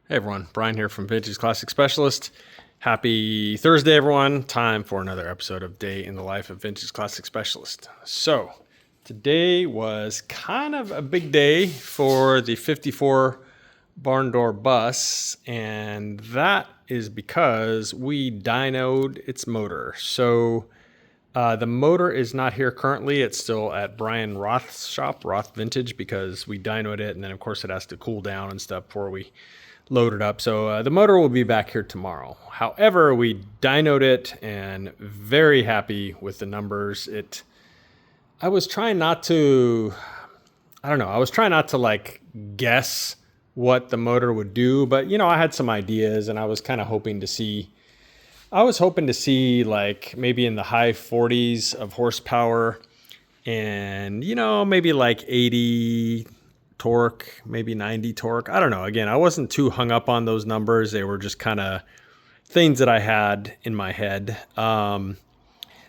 Hey everyone, Brian here from Vintage Classic Specialist. Happy Thursday, everyone. Time for another episode of Day in the Life of Vintage Classic Specialist. So, today was kind of a big day for the 54 Barndoor bus, and that is because we dynoed its motor. So, the motor is not here currently. It's still at Brian Roth's shop, Roth Vintage, because we dynoed it, and then of course it has to cool down and stuff before we load it up. So the motor will be back here tomorrow. However, we dynoed it and very happy with the numbers. I was trying not to, I was trying not to like guess what the motor would do, but I had some ideas and I was kind of hoping to see like maybe in the high 40s of horsepower and maybe like 80 torque, maybe 90 torque. I don't know. Again, I wasn't too hung up on those numbers. They were just kind of things that I had in my head.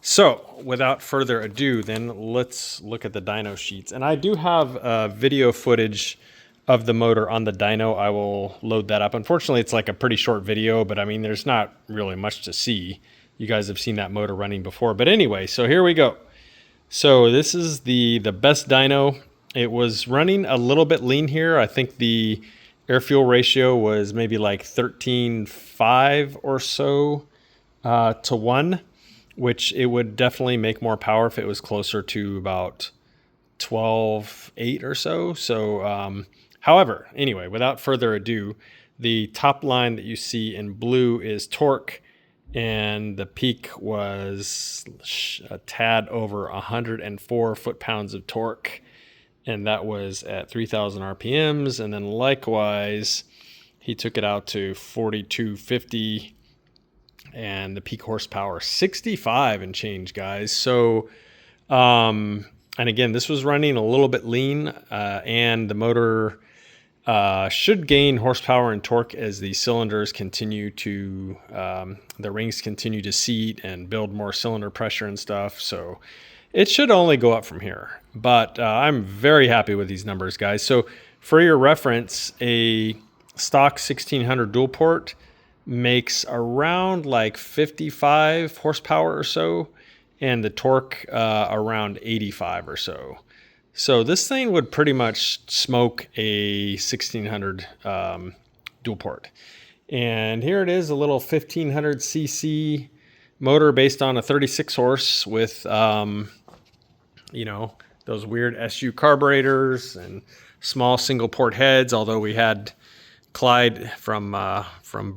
So without further ado, then let's look at the dyno sheets. And I do have video footage of the motor on the dyno. I will load that up. Unfortunately, it's like a pretty short video, but I mean, there's not really much to see. You guys have seen that motor running before. But anyway, so here we go. So this is the best dyno. It was running a little bit lean here. I think the air fuel ratio was maybe like 13.5 or so to 1, which it would definitely make more power if it was closer to about 12.8 or so. So, however, anyway, without further ado, the top line that you see in blue is torque, and the peak was a tad over 104 foot-pounds of torque. And that was at 3,000 RPMs. And then likewise, he took it out to 4,250 and the peak horsepower 65 and change, guys. So, and again, this was running a little bit lean, and the motor should gain horsepower and torque as the cylinders continue to, the rings continue to seat and build more cylinder pressure and stuff. So it should only go up from here, but I'm very happy with these numbers, guys. So for your reference, a stock 1600 dual port makes around like 55 horsepower or so, and the torque around 85 or so. So this thing would pretty much smoke a 1600 dual port. And here it is, a little 1500 cc motor based on a 36 horse with those weird SU carburetors and small single port heads, although we had Clyde from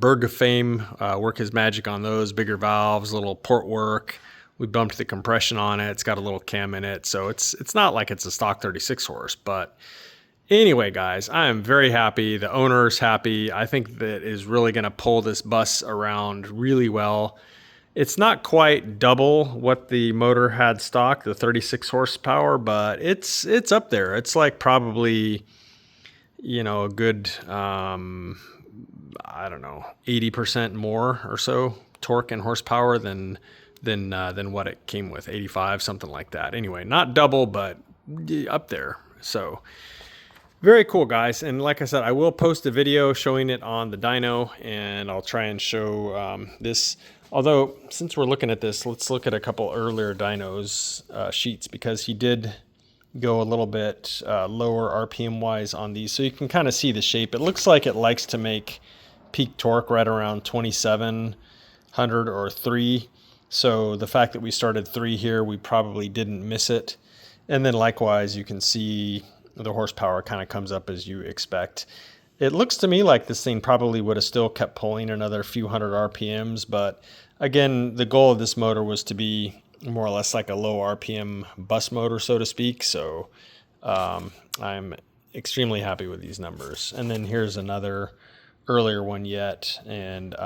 Berg fame work his magic on those. Bigger valves, little port work. We bumped the compression on it. It's got a little cam in it, so it's not like it's a stock 36 horse. But anyway, guys, I am very happy. The owner's happy. I think that is really going to pull this bus around really well. It's not quite double what the motor had stock, the 36 horsepower, but it's up there. It's like probably, a good, 80% more or so torque and horsepower than what it came with, 85, something like that. Anyway, not double, but up there. So very cool, guys. And like I said, I will post a video showing it on the dyno, and I'll try and show this. Although, since we're looking at this, let's look at a couple earlier dynos sheets, because he did go a little bit lower RPM-wise on these. So you can kind of see the shape. It looks like it likes to make peak torque right around 2,700 or 3. So the fact that we started 3 here, we probably didn't miss it. And then likewise, you can see the horsepower kind of comes up as you expect. It looks to me like this thing probably would have still kept pulling another few hundred RPMs, but again, the goal of this motor was to be more or less like a low RPM bus motor, so to speak. So I'm extremely happy with these numbers. And then here's another earlier one yet, and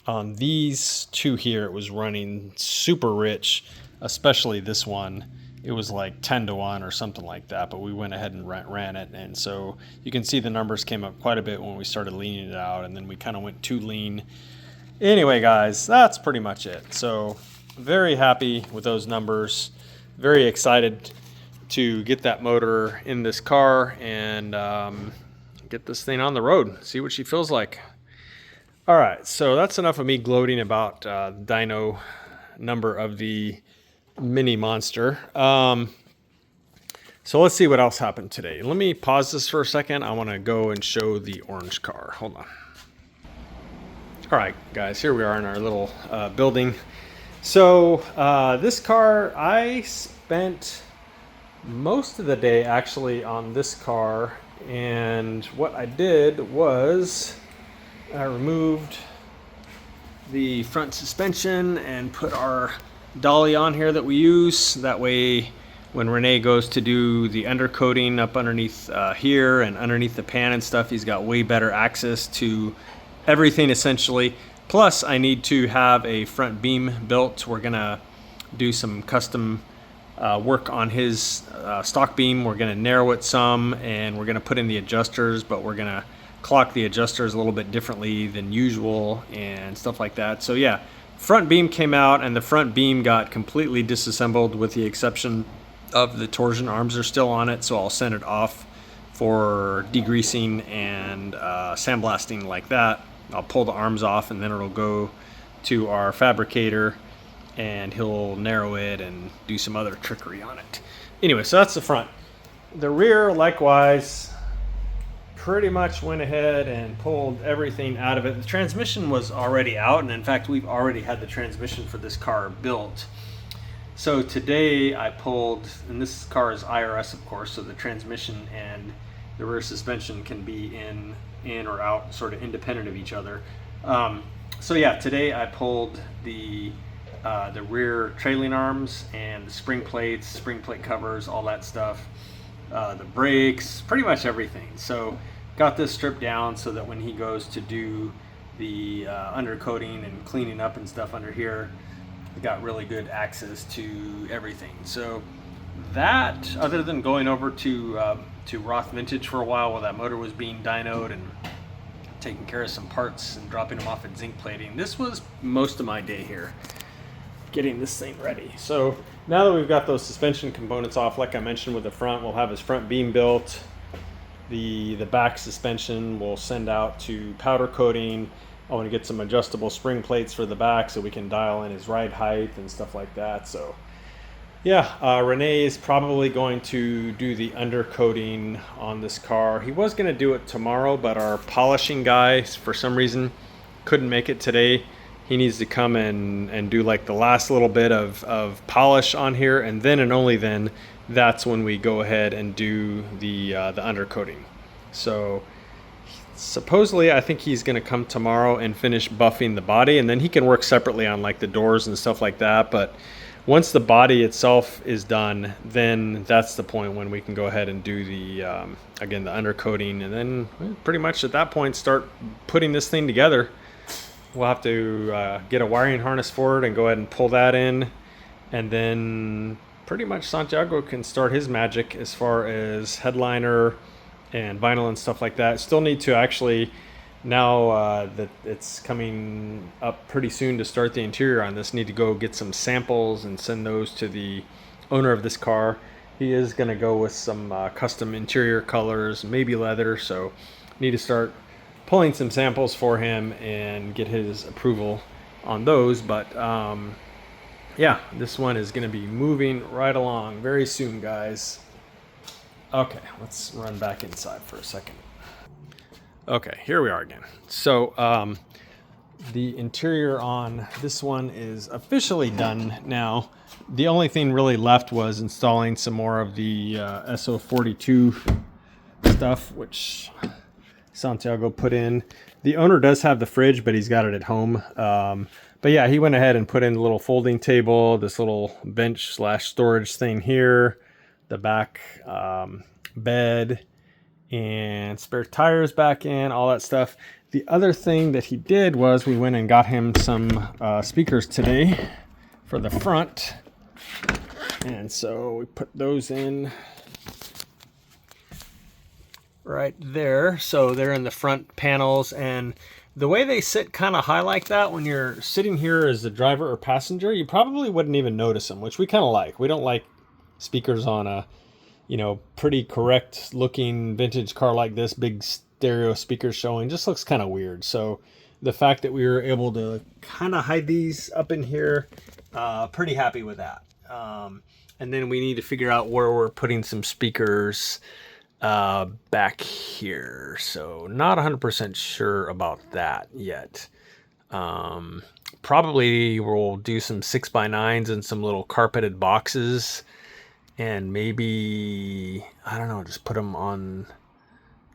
on these two here, it was running super rich, especially this one. It was like 10 to 1 or something like that, but we went ahead and ran it. And so you can see the numbers came up quite a bit when we started leaning it out, and then we kind of went too lean. Anyway, guys, that's pretty much it. So very happy with those numbers. Very excited to get that motor in this car and get this thing on the road, see what she feels like. All right, so that's enough of me gloating about dyno number of the mini monster. So let's see what else happened today. Let me pause this for a second. I want to go and show the orange car. Hold on. All right, guys, here we are in our little building. So this car, I spent most of the day actually on this car, and what I did was I removed the front suspension and put our dolly on here that we use. That way when Rene goes to do the undercoating up underneath here and underneath the pan and stuff, he's got way better access to everything essentially. Plus I need to have a front beam built. We're gonna do some custom work on his stock beam. We're gonna narrow it some, and we're gonna put in the adjusters, but we're gonna clock the adjusters a little bit differently than usual and stuff like that. So yeah, front beam came out, and the front beam got completely disassembled with the exception of the torsion arms are still on it. So I'll send it off for degreasing and sandblasting like that. I'll pull the arms off, and then it'll go to our fabricator, and he'll narrow it and do some other trickery on it. Anyway, so that's the front. The rear, likewise, pretty much went ahead and pulled everything out of it. The transmission was already out, and in fact, we've already had the transmission for this car built. So today I pulled, and this car is IRS, of course, so the transmission and the rear suspension can be in or out, sort of independent of each other. So yeah, today I pulled the rear trailing arms and the spring plates, spring plate covers, all that stuff, the brakes, pretty much everything. So got this stripped down so that when he goes to do the undercoating and cleaning up and stuff under here, we got really good access to everything. So that, other than going over to Roth Vintage for a while that motor was being dynoed and taking care of some parts and dropping them off at zinc plating, this was most of my day here, getting this thing ready. So now that we've got those suspension components off, like I mentioned with the front, we'll have his front beam built. The back suspension we'll send out to powder coating. I want to get some adjustable spring plates for the back so we can dial in his ride height and stuff like that. So yeah, Rene is probably going to do the undercoating on this car. He was going to do it tomorrow, but our polishing guy, for some reason, couldn't make it today. He needs to come and do like the last little bit of polish on here, and then and only then, that's when we go ahead and do the undercoating. So supposedly I think he's going to come tomorrow and finish buffing the body, and then he can work separately on like the doors and stuff like that. But once the body itself is done, then that's the point when we can go ahead and do the again, the undercoating, and then pretty much at that point start putting this thing together. We'll have to get a wiring harness for it and go ahead and pull that in, and then pretty much Santiago can start his magic as far as headliner and vinyl and stuff like that. Still need to actually, now that it's coming up pretty soon to start the interior on this, need to go get some samples and send those to the owner of this car. He is going to go with some custom interior colors, maybe leather, so need to start pulling some samples for him and get his approval on those. But yeah, this one is going to be moving right along very soon, guys. Okay, let's run back inside for a second. Okay, here we are again. So the interior on this one is officially done now. The only thing really left was installing some more of the SO42 stuff, which Santiago put in. The owner does have the fridge, but he's got it at home. But yeah, he went ahead and put in a little folding table, this little bench / storage thing here, the back bed, and spare tires back in, all that stuff. The other thing that he did was we went and got him some speakers today for the front. And so we put those in right there. So they're in the front panels, and the way they sit kind of high like that, when you're sitting here as the driver or passenger, you probably wouldn't even notice them, which we kind of like. We don't like speakers on a, you know, pretty correct looking vintage car like this, big stereo speakers showing just looks kind of weird. So the fact that we were able to kind of hide these up in here, pretty happy with that. And then we need to figure out where we're putting some speakers back here. So not 100% sure about that yet. Probably we'll do some 6x9s and some little carpeted boxes, and maybe, I don't know, just put them on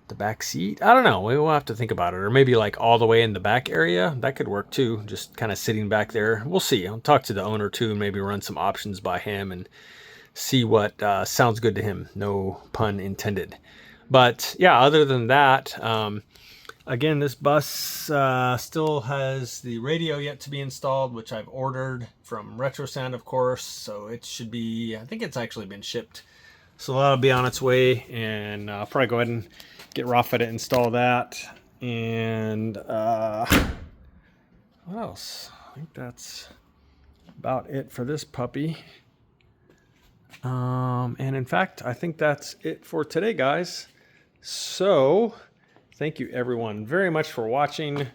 the back seat. I don't know, we will have to think about it. Or maybe like all the way in the back area, that could work too, just kind of sitting back there. We'll see. I'll talk to the owner too and maybe run some options by him and see what sounds good to him, no pun intended. But yeah, other than that, again, this bus still has the radio yet to be installed, which I've ordered from RetroSound, of course. So it should be, I think it's actually been shipped. So that'll be on its way, and I'll probably go ahead and get Rafa to install that. And what else? I think that's about it for this puppy. And in fact, I think that's it for today, guys. So thank you everyone very much for watching,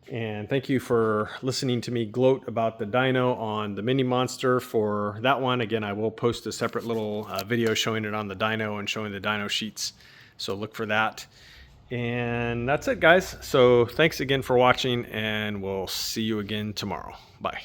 and thank you for listening to me gloat about the dyno on the Mini Monster. For that one, again, I will post a separate little video showing it on the dyno and showing the dyno sheets, so look for that. And that's it, guys. So thanks again for watching, and we'll see you again tomorrow. Bye.